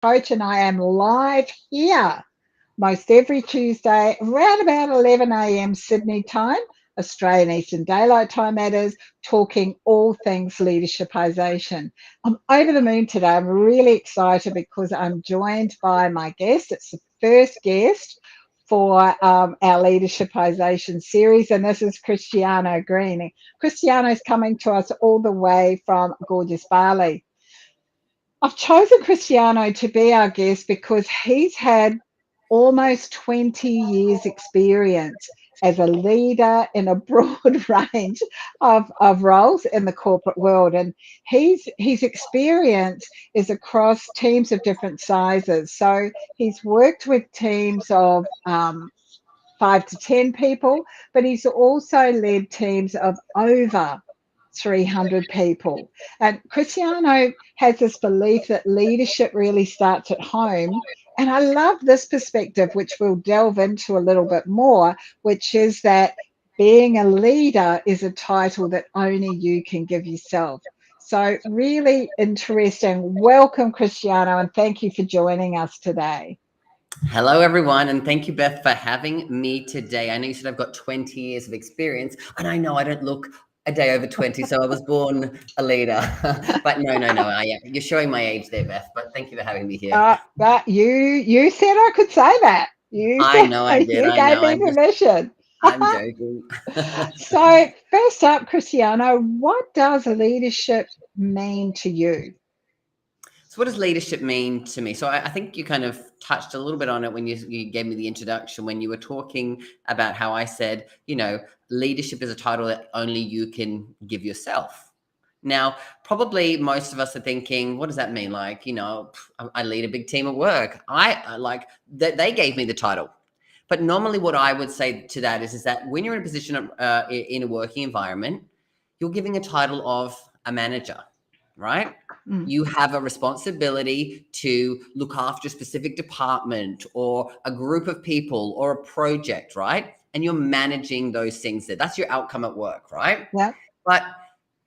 Coach, and I am live here most every Tuesday around about 11 a.m. Sydney time, Australian Eastern Daylight Time that is, talking all things leadershipisation. I'm over the moon today. I'm really excited because I'm joined by my guest. It's the first guest for our leadershipisation series, and this is Christiano Green. Cristiano is coming to us all the way from gorgeous Bali. I've chosen Cristiano to be our guest because he's had almost 20 years experience as a leader in a broad range of roles in the corporate world. And his experience is across teams of different sizes. So he's worked with teams of 5 to 10 people, but he's also led teams of over 300 people. And Cristiano has this belief that leadership really starts at home. And I love this perspective, which we'll delve into a little bit more, which is that being a leader is a title that only you can give yourself. So, really interesting. Welcome, Cristiano, and thank you for joining us today. Hello, everyone, and thank you, Beth, for having me today. I know you said I've got 20 years of experience, and I know I don't look a day over 20, so I was born a leader. But no, you're showing my age there, Beth, but thank you for having me here. But you said I could say that. You I said know I did. you I gave know. me permission. I'm joking. So first up, Cristiano, what does leadership mean to you? So what does leadership mean to me? So I think you kind of touched a little bit on it when you gave me the introduction, when you were talking about how I said, leadership is a title that only you can give yourself. Now, probably most of us are thinking, what does that mean? Like, I lead a big team at work. I like that they gave me the title. But normally what I would say to that is that when you're in a position in a working environment, you're giving a title of a manager, right? You have a responsibility to look after a specific department or a group of people or a project, right? And you're managing those things there. That's your outcome at work, right? Yeah. But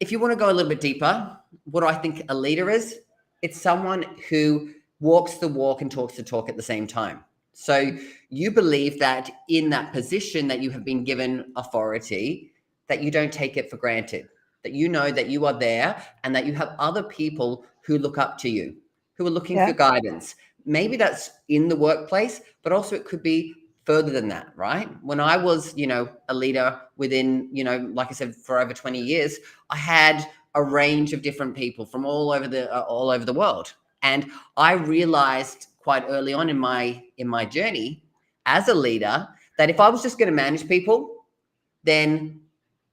if you want to go a little bit deeper, what do I think a leader is? It's someone who walks the walk and talks the talk at the same time. So you believe that in that position that you have been given authority, that you don't take it for granted, that you know that you are there and that you have other people who look up to you, who are looking for guidance. Maybe that's in the workplace, but also it could be further than that, right? When I was, a leader within, like I said, for over 20 years, I had a range of different people from all over the world. And I realized quite early on in my journey as a leader that if I was just going to manage people, then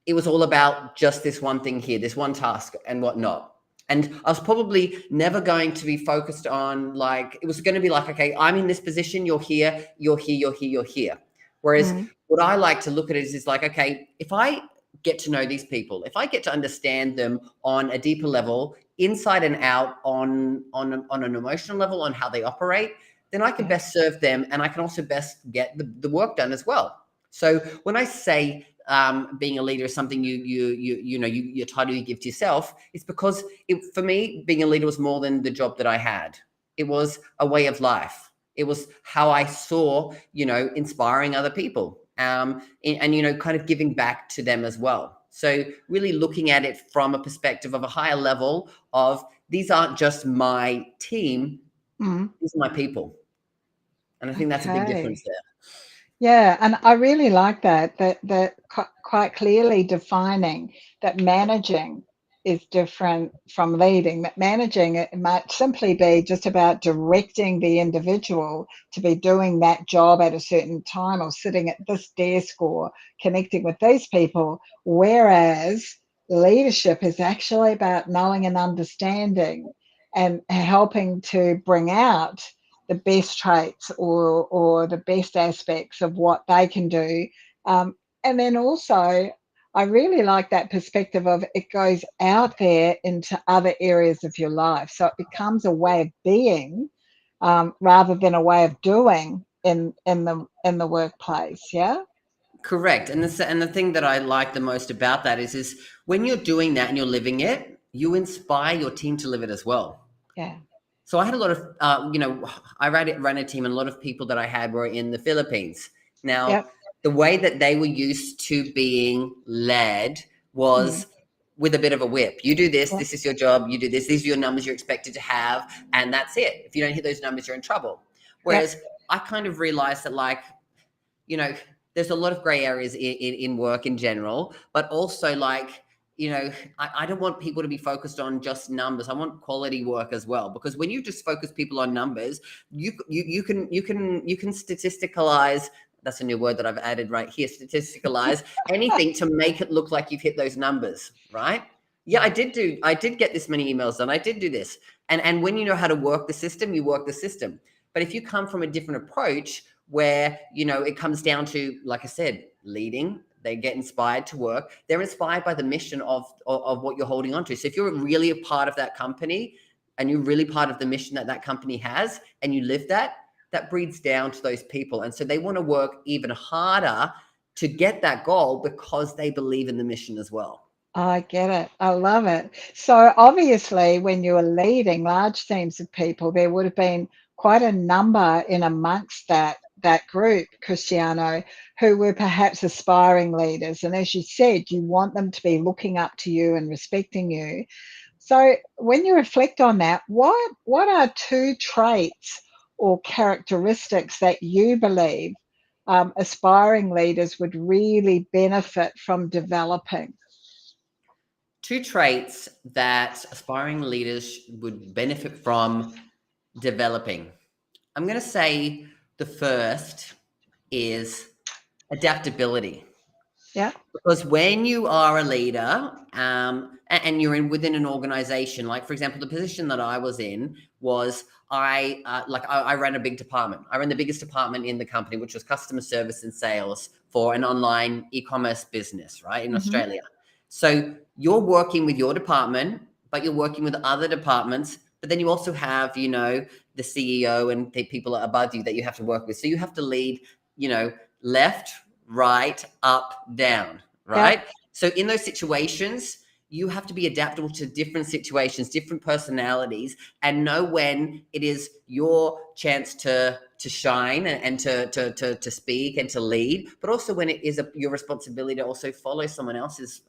it was all about just this one thing here, this one task and whatnot. And I was probably never going to be focused on it was going to be like, okay, I'm in this position, you're here, you're here, you're here, you're here. Whereas what I like to look at is like, okay, if I get to know these people, if I get to understand them on a deeper level, inside and out, on an emotional level, on how they operate, then I can best serve them and I can also best get the work done as well. So when I say being a leader is something your title you give to yourself, it's because for me, being a leader was more than the job that I had. It was a way of life. It was how I saw, inspiring other people and kind of giving back to them as well. So really looking at it from a perspective of a higher level of these aren't just my team, these are my people. And I think that's a big difference there. Yeah, and I really like that quite clearly defining that managing is different from leading. That managing, it might simply be just about directing the individual to be doing that job at a certain time or sitting at this desk or connecting with these people, whereas leadership is actually about knowing and understanding and helping to bring out the best traits or the best aspects of what they can do. And then also, I really like that perspective of it goes out there into other areas of your life. So it becomes a way of being rather than a way of doing in the workplace. Yeah. Correct. And the thing that I like the most about that is when you're doing that and you're living it, you inspire your team to live it as well. Yeah. So I had a lot of, I ran a team, and a lot of people that I had were in the Philippines. Now, Yep. the way that they were used to being led Mm. was with a bit of a whip. You do this, Yep. this is your job, you do this, these are your numbers you're expected to have, and that's it. If you don't hit those numbers, you're in trouble. Yep. Whereas I kind of realized that, like, you know, there's a lot of gray areas in work in general, but also, like, I don't want people to be focused on just numbers. I want quality work as well, because when you just focus people on numbers, you can statisticalize. That's a new word that I've added right here. Statisticalize anything to make it look like you've hit those numbers, right? Yeah, I did get this many emails done. I did do this. And when you know how to work the system, you work the system. But if you come from a different approach where, it comes down to, like I said, leading, they get inspired to work. They're inspired by the mission of what you're holding on to. So if you're really a part of that company, and you're really part of the mission that company has, and you live that breeds down to those people. And so they want to work even harder to get that goal, because they believe in the mission as well. I get it. I love it. So obviously, when you were leading large teams of people, there would have been quite a number in amongst that group, Cristiano, who were perhaps aspiring leaders. And as you said, you want them to be looking up to you and respecting you. So when you reflect on that, what are two traits or characteristics that you believe aspiring leaders would really benefit from developing? Two traits that aspiring leaders would benefit from developing. I'm going to say the first is adaptability. Yeah. Because when you are a leader, and you're within an organization, like, for example, the position that I was in was, I ran a big department. I ran the biggest department in the company, which was customer service and sales for an online e-commerce business, right, in Hmm. Australia. So you're working with your department, but you're working with other departments. But then you also have, the CEO and the people above you that you have to work with. So you have to lead, left, right, up, down, Yeah. right? So in those situations, you have to be adaptable to different situations, different personalities, and know when it is your chance to shine, and to speak and to lead, but also when it is your responsibility to also follow someone else's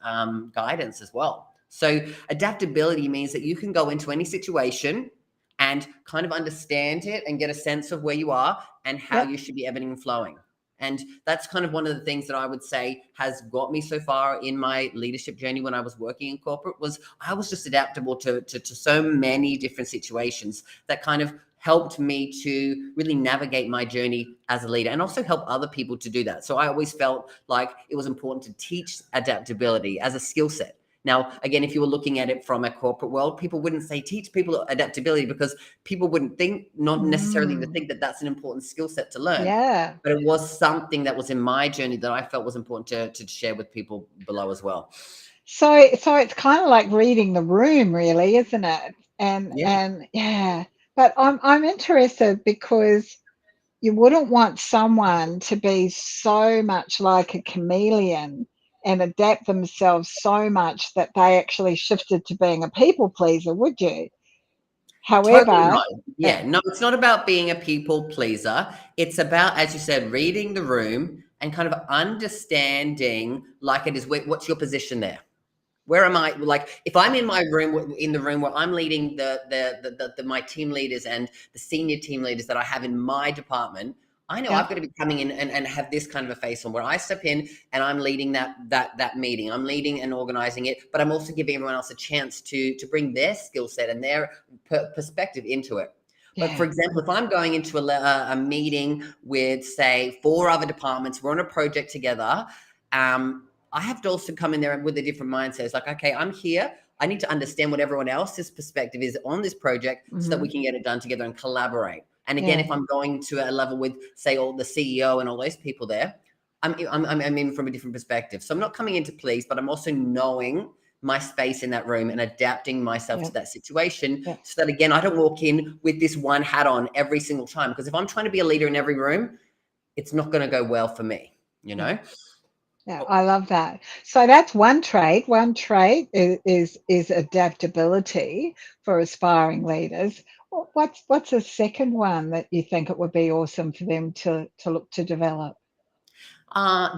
guidance as well. So adaptability means that you can go into any situation and kind of understand it and get a sense of where you are and how Yeah. you should be ebbing and flowing. And that's kind of one of the things that I would say has got me so far in my leadership journey when I was working in corporate, was I was just adaptable to so many different situations that kind of helped me to really navigate my journey as a leader, and also help other people to do that. So I always felt like it was important to teach adaptability as a skill set. Now, again, if you were looking at it from a corporate world, people wouldn't say teach people adaptability, because people wouldn't think, not necessarily to Mm. think that that's an important skill set to learn. Yeah. But it was something that was in my journey that I felt was important to share with people below as well. So it's kind of like reading the room, really, isn't it? Yeah, And yeah. But I'm interested because you wouldn't want someone to be so much like a chameleon and adapt themselves so much that they actually shifted to being a people pleaser, would you? totally However, not. Yeah, no, it's not about being a people pleaser. It's about, as you said, reading the room and kind of understanding, like, it is, what's your position there? Where am I? Like, if I'm in my room, in the room where I'm leading my team leaders and the senior team leaders that I have in my department, I know yeah, I've got to be coming in and have this kind of a face on, where I step in and I'm leading that meeting. I'm leading and organizing it, but I'm also giving everyone else a chance to bring their skill set and their perspective into it. But for yeah, example, if I'm going into a meeting with, say, 4 other departments, we're on a project together. I have to also come in there with a different mindset. It's like, okay, I'm here. I need to understand what everyone else's perspective is on this project, so that hmm, we can get it done together and collaborate. And again, yeah, if I'm going to a level with, say, all the CEO and all those people there, I'm in from a different perspective. So I'm not coming in to please, but I'm also knowing my space in that room and adapting myself yeah, to that situation, yeah, so that, again, I don't walk in with this one hat on every single time. Because if I'm trying to be a leader in every room, it's not going to go well for me, you yeah. know? Yeah, I love that. So that's one trait. One trait is adaptability for aspiring leaders. What's a second one that you think it would be awesome for them to look to develop?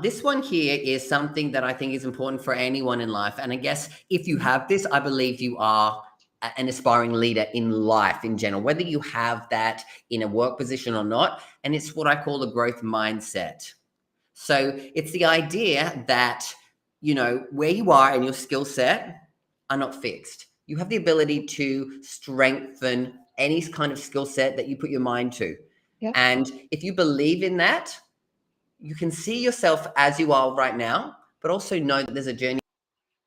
This one here is something that I think is important for anyone in life. And I guess if you have this, I believe you are an aspiring leader in life in general, whether you have that in a work position or not. And it's what I call the growth mindset. So it's the idea that, where you are and your skill set are not fixed. You have the ability to strengthen any kind of skill set that you put your mind to. Yeah. And if you believe in that, you can see yourself as you are right now, but also know that there's a journey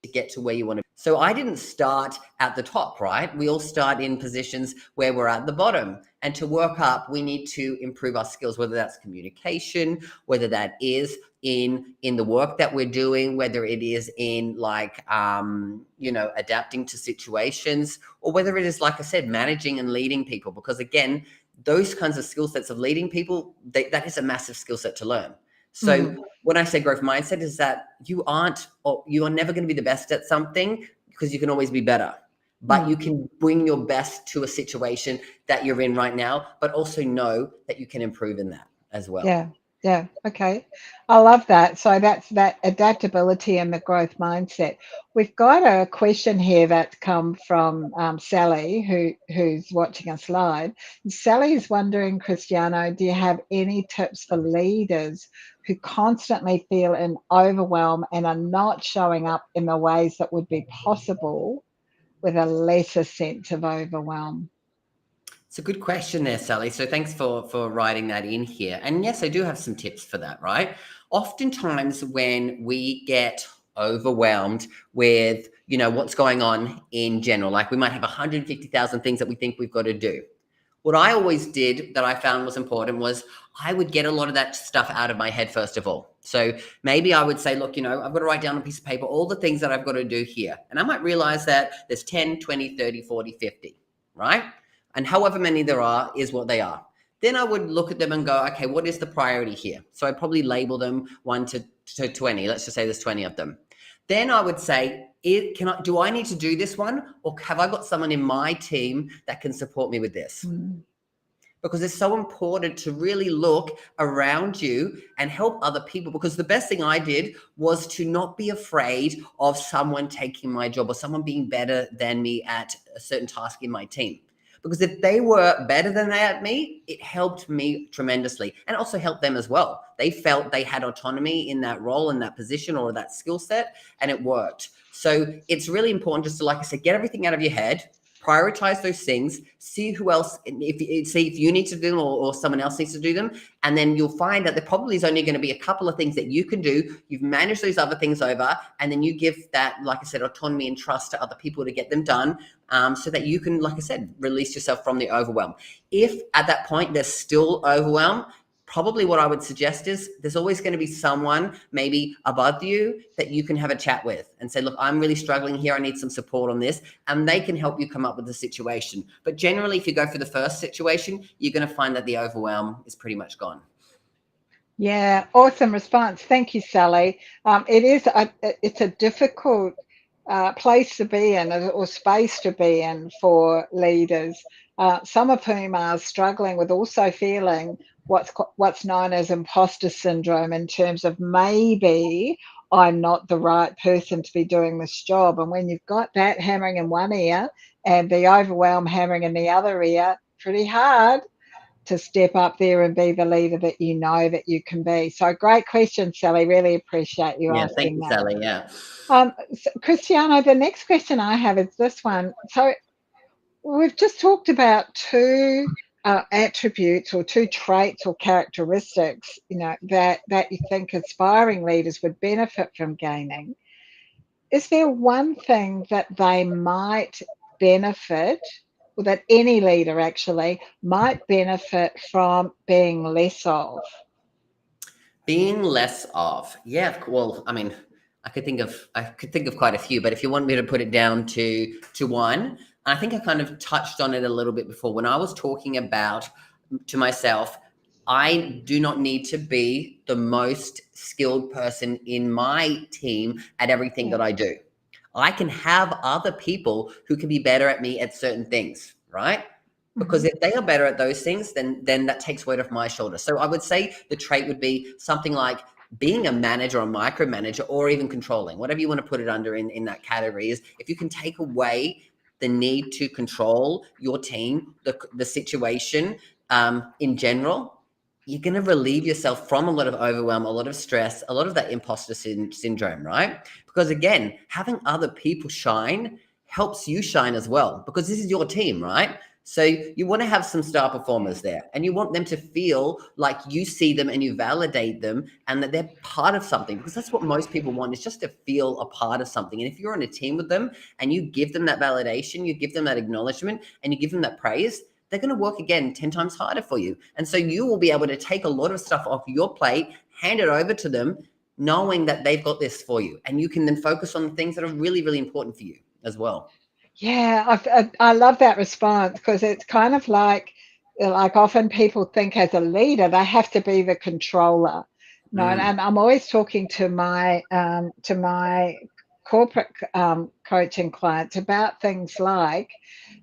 to get to where you want to be. So I didn't start at the top, right? We all start in positions where we're at the bottom. And to work up, we need to improve our skills, whether that's communication, whether that is in the work that we're doing, whether it is in adapting to situations, or whether it is, like I said, managing and leading people. Because again, those kinds of skill sets of leading people, that is a massive skill set to learn. So when I say growth mindset is that you are never going to be the best at something because you can always be better, but you can bring your best to a situation that you're in right now, but also know that you can improve in that as well. Yeah. Okay. I love that. So that's that adaptability and the growth mindset. We've got a question here that's come from Sally, who's watching us live. Sally is wondering, Christiano, do you have any tips for leaders who constantly feel an overwhelm and are not showing up in the ways that would be possible with a lesser sense of overwhelm? It's a good question there, Sally. So thanks for writing that in here. And yes, I do have some tips for that, right? Oftentimes when we get overwhelmed with, what's going on in general, like we might have 150,000 things that we think we've got to do. What I always did that I found was important was I would get a lot of that stuff out of my head first of all. So maybe I would say, look, I've got to write down on a piece of paper all the things that I've got to do here. And I might realize that there's 10, 20, 30, 40, 50, right? And however many there are is what they are. Then I would look at them and go, okay, what is the priority here? So I probably label them 1 to 20. Let's just say there's 20 of them. Then I would say, do I need to do this one? Or have I got someone in my team that can support me with this? Because it's so important to really look around you and help other people. Because the best thing I did was to not be afraid of someone taking my job or someone being better than me at a certain task in my team. Because if they were better than at me, it helped me tremendously and also helped them as well. They felt they had autonomy in that role, in that position or that skill set, and it worked. So it's really important just to, like I said, get everything out of your head, prioritize those things, see who else, see if you need to do them or someone else needs to do them. And then you'll find that there probably is only going to be a couple of things that you can do. You've managed those other things over, and then you give that, like I said, autonomy and trust to other people to get them done, so that you can, like I said, release yourself from the overwhelm. If at that point there's still overwhelm, probably what I would suggest is there's always going to be someone maybe above you that you can have a chat with and say, look, I'm really struggling here. I need some support on this. And they can help you come up with the situation. But generally, if you go for the first situation, you're going to find that the overwhelm is pretty much gone. Yeah, awesome response. Thank you, Sally. It's a difficult place to be in or space to be in for leaders, some of whom are struggling with also feeling what's known as imposter syndrome in terms of maybe I'm not the right person to be doing this job. And when you've got that hammering in one ear and the overwhelm hammering in the other ear, pretty hard to step up there and be the leader that you know that you can be. So great question, Sally. Really appreciate you Yeah, asking thank you, that. Sally. Yeah. So Christiano, the next question I have is this one. So we've just talked about two attributes or two traits or characteristics, that you think aspiring leaders would benefit from gaining. Is there one thing that they might benefit, or that any leader actually might benefit from being less of? Being less of, yeah. Well, I mean, I could think of quite a few, but if you want me to put it down to one, I think I kind of touched on it a little bit before when I was talking about to myself, I do not need to be the most skilled person in my team at everything that I do. I can have other people who can be better at me at certain things, right? Because if they are better at those things, then that takes weight off my shoulder. So I would say the trait would be something like being a manager or micromanager, or even controlling, whatever you want to put it under in that category, is if you can take away the need to control your team, the situation in general, you're going to relieve yourself from a lot of overwhelm, a lot of stress, a lot of that imposter syndrome, right? Because again, having other people shine helps you shine as well, because this is your team, right? So you want to have some star performers there, and you want them to feel like you see them and you validate them and that they're part of something, because that's what most people want, is just to feel a part of something. And if you're on a team with them and you give them that validation, you give them that acknowledgement, and you give them that praise, they're going to work again 10 times harder for you. And so you will be able to take a lot of stuff off your plate, hand it over to them, knowing that they've got this for you. And you can then focus on the things that are really, really important for you as well. Yeah, I love that response, because it's kind of like often people think as a leader they have to be the controller. No, and I'm always talking to my corporate coaching clients about things like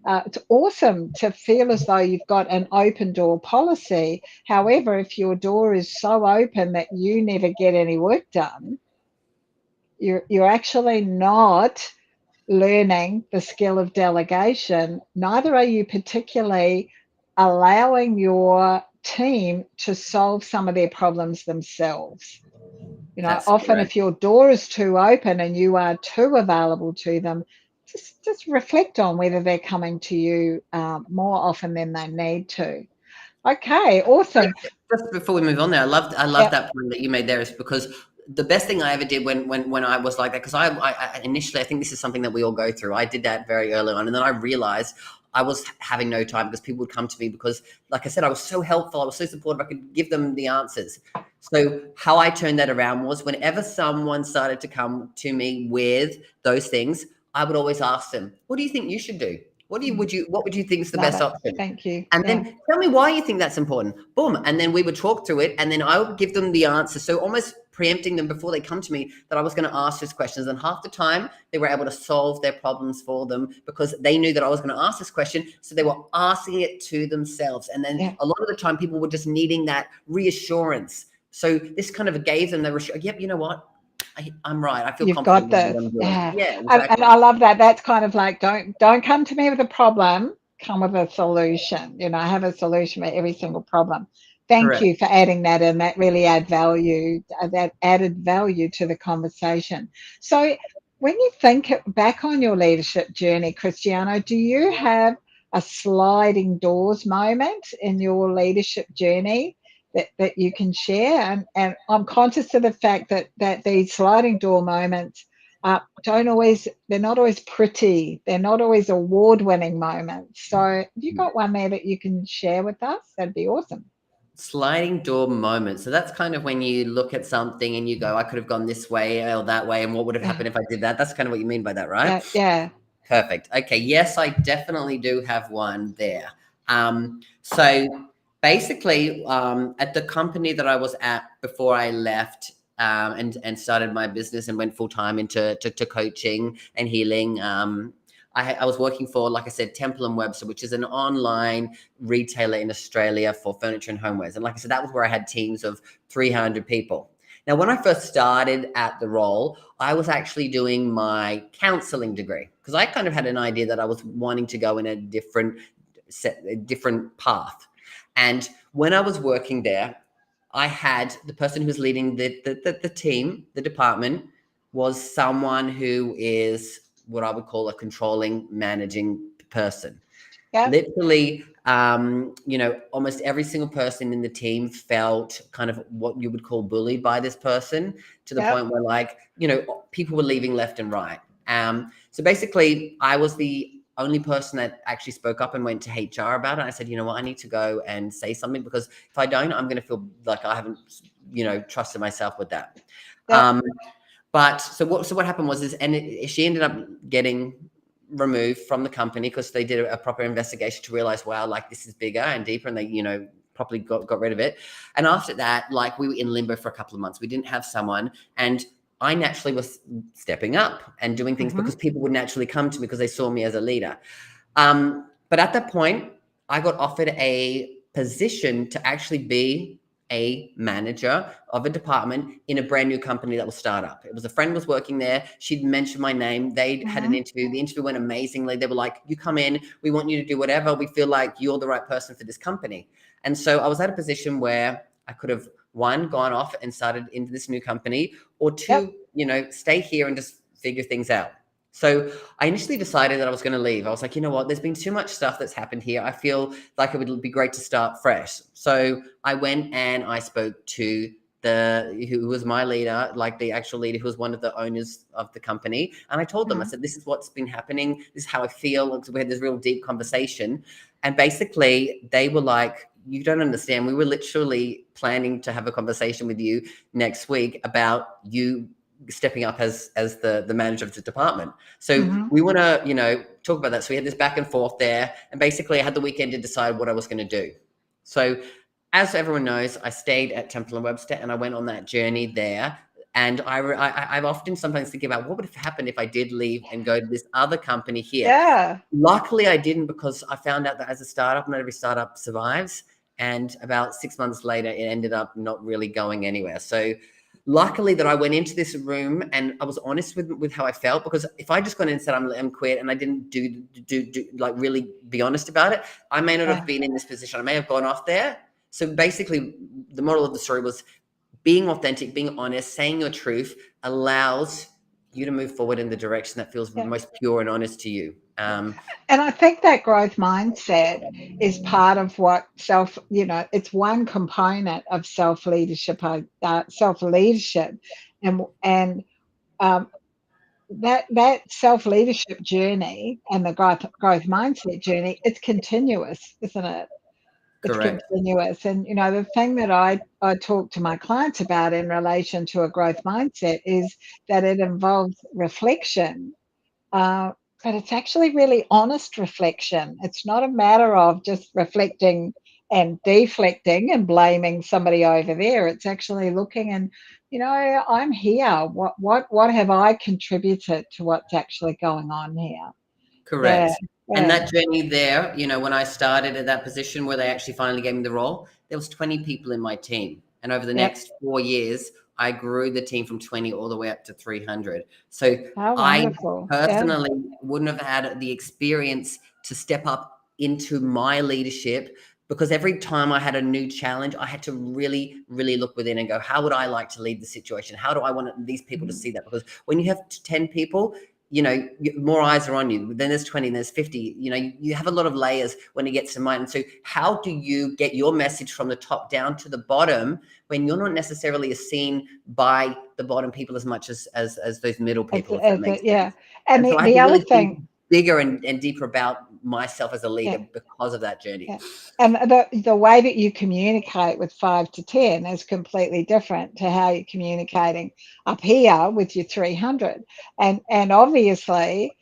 it's awesome to feel as though you've got an open door policy. However, if your door is so open that you never get any work done, you're actually not learning the skill of delegation. Neither are you particularly allowing your team to solve some of their problems themselves. That's Often correct. if your door is too open and you are too available to them, just reflect on whether they're coming to you more often than they need to. Okay, awesome. Just before we move on there, I love Yep. that point that you made there, is because the best thing I ever did when I was like that, because I initially, I think this is something that we all go through. I did that very early on, and then I realized I was having no time, because people would come to me because, like I said, I was so helpful, I was so supportive, I could give them the answers. So how I turned that around was, whenever someone started to come to me with those things, I would always ask them, what do you think you should do? What would you think is the Love best it. option? Thank you. And Yeah. then tell me why you think that's important. Boom. And then we would talk through it, and then I would give them the answer. So almost preempting them before they come to me, that I was going to ask these questions. And half the time they were able to solve their problems for them, because they knew that I was going to ask this question. So they were asking it to themselves. And then a lot of the time people were just needing that reassurance. So this kind of gave them the yep, you know what? I'm right. I feel You've confident got in what this. I'm doing. Yeah. Yeah, And exactly. I love that. That's kind of like, don't come to me with a problem, come with a solution. I have a solution for every single problem. Thank Correct. you for adding that in. That really added value to the conversation. So when you think back on your leadership journey, Cristiano, do you have a sliding doors moment in your leadership journey that you can share? And I'm conscious of the fact that these sliding door moments they're not always pretty. They're not always award-winning moments. So have you got one there that you can share with us? That'd be awesome. Sliding door moment. So that's kind of when you look at something and you go, I could have gone this way or that way, and what would have happened if I did that? That's kind of what you mean by that, right? Yeah. Perfect. Okay. Yes, I definitely do have one there. So basically, at the company that I was at before I left, and started my business and went full time into coaching and healing. I was working for, like I said, Temple & Webster, which is an online retailer in Australia for furniture and homewares. And like I said, that was where I had teams of 300 people. Now, when I first started at the role, I was actually doing my counseling degree, because I kind of had an idea that I was wanting to go in a different path. And when I was working there, I had the person who was leading the team, the department, was someone who is what I would call a controlling, managing person. Yeah. Literally, almost every single person in the team felt kind of what you would call bullied by this person, to the point where, people were leaving left and right. So basically, I was the only person that actually spoke up and went to HR about it. I said, you know what, I need to go and say something, because if I don't, I'm going to feel like I haven't, trusted myself with that. But so what happened was she ended up getting removed from the company, because they did a proper investigation to realize, wow, like this is bigger and deeper, and they, properly got rid of it. And after that, we were in limbo for a couple of months. We didn't have someone, and I naturally was stepping up and doing things because people would naturally come to me because they saw me as a leader. But at that point, I got offered a position to actually be a manager of a department in a brand new company that was startup. It was a friend was working there. She'd mentioned my name. They'd had an interview. The interview went amazingly. They were like, you come in, we want you to do whatever. We feel like you're the right person for this company. And so I was at a position where I could have, one, gone off and started into this new company, or two, stay here and just figure things out. So I initially decided that I was going to leave. I was like, you know what? There's been too much stuff that's happened here. I feel like it would be great to start fresh. So I went and I spoke to who was my leader, like the actual leader who was one of the owners of the company. And I told them, I said, this is what's been happening. This is how I feel. We had this real deep conversation. And basically they were like, you don't understand. We were literally planning to have a conversation with you next week about you stepping up as the manager of the department. So we want to, talk about that. So we had this back and forth there. And basically I had the weekend to decide what I was going to do. So as everyone knows, I stayed at Temple & Webster and I went on that journey there. And I've often sometimes think about what would have happened if I did leave and go to this other company here. Yeah. Luckily I didn't, because I found out that as a startup, not every startup survives. And about 6 months later, it ended up not really going anywhere. So luckily that I went into this room and I was honest with how I felt, because if I just gone in and said I'm quit and I didn't do like really be honest about it, I may not have been in this position. I may have gone off there. So basically the moral of the story was being authentic, being honest, saying your truth allows you to move forward in the direction that feels most pure and honest to you. And I think that growth mindset is part of what it's one component of self-leadership, self-leadership. And that self-leadership journey and the growth mindset journey, it's continuous, isn't it? It's Correct. continuous. And, the thing that I talk to my clients about in relation to a growth mindset is that it involves reflection. But it's actually really honest reflection. It's not a matter of just reflecting and deflecting and blaming somebody over there. It's actually looking and, I'm here. What have I contributed to what's actually going on here? Correct. Yeah. And that journey there, when I started at that position where they actually finally gave me the role, there was 20 people in my team. And over the next 4 years, I grew the team from 20 all the way up to 300. So I personally wouldn't have had the experience to step up into my leadership, because every time I had a new challenge, I had to really, really look within and go, how would I like to lead the situation? How do I want these people to see that? Because when you have 10 people, more eyes are on you. Then there's 20, and there's 50. You have a lot of layers when it gets to mind. And so how do you get your message from the top down to the bottom when you're not necessarily seen by the bottom people as much as those middle people? And so the other thing, bigger and deeper about myself as a leader because of that journey. Yeah. And the way that you communicate with 5 to 10 is completely different to how you're communicating up here with your 300. And obviously,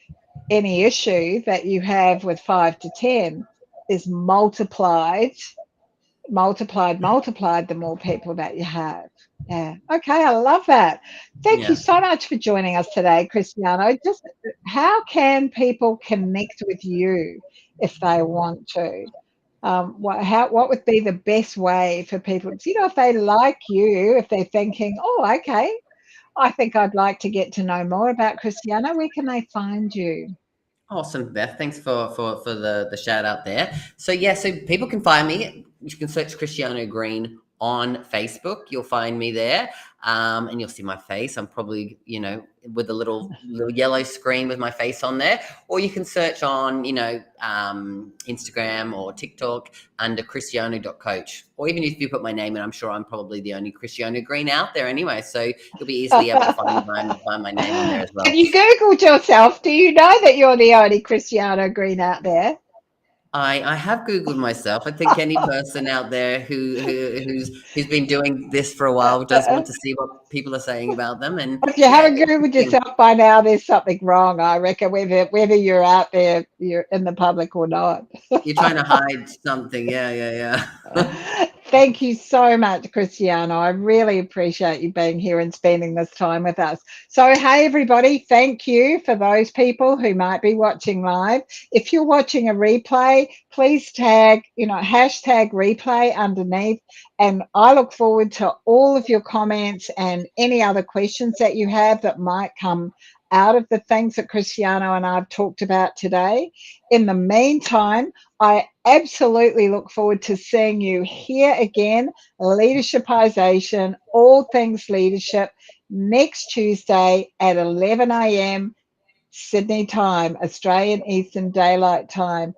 any issue that you have with 5 to 10 is multiplied the more people that you have. Yeah. Okay, I love that. Thank you so much for joining us today, Christiano. Just how can people connect with you if they want to? What would be the best way for people? If they like you, if they're thinking, oh, okay, I think I'd like to get to know more about Christiano, where can they find you? Awesome, Beth. Thanks for the shout out there. So so people can find me. You can search Christiano Green on Facebook. You'll find me there, and you'll see my face. I'm probably with a little yellow screen with my face on there. Or you can search on Instagram or TikTok under Christiano.coach. Or even if you put my name in, I'm sure I'm probably the only Christiano Green out there anyway. So you'll be easily able to find my name on there as well. Have you Googled yourself? Do you know that you're the only Christiano Green out there? I have Googled myself. I think any person out there who's been doing this for a while does want to see what people are saying about them. And if you haven't Googled yourself by now, there's something wrong, I reckon, whether you're out there, you're in the public or not. You're trying to hide something. Yeah. Thank you so much, Cristiano. I really appreciate you being here and spending this time with us. So, hey, everybody, thank you for those people who might be watching live. If you're watching a replay, please tag, hashtag replay underneath. And I look forward to all of your comments and any other questions that you have that might come out of the things that Cristiano and I've talked about today. In the meantime, I absolutely look forward to seeing you here again, Leadershipisation, all things leadership, next Tuesday at 11 a.m. Sydney time, Australian Eastern Daylight Time.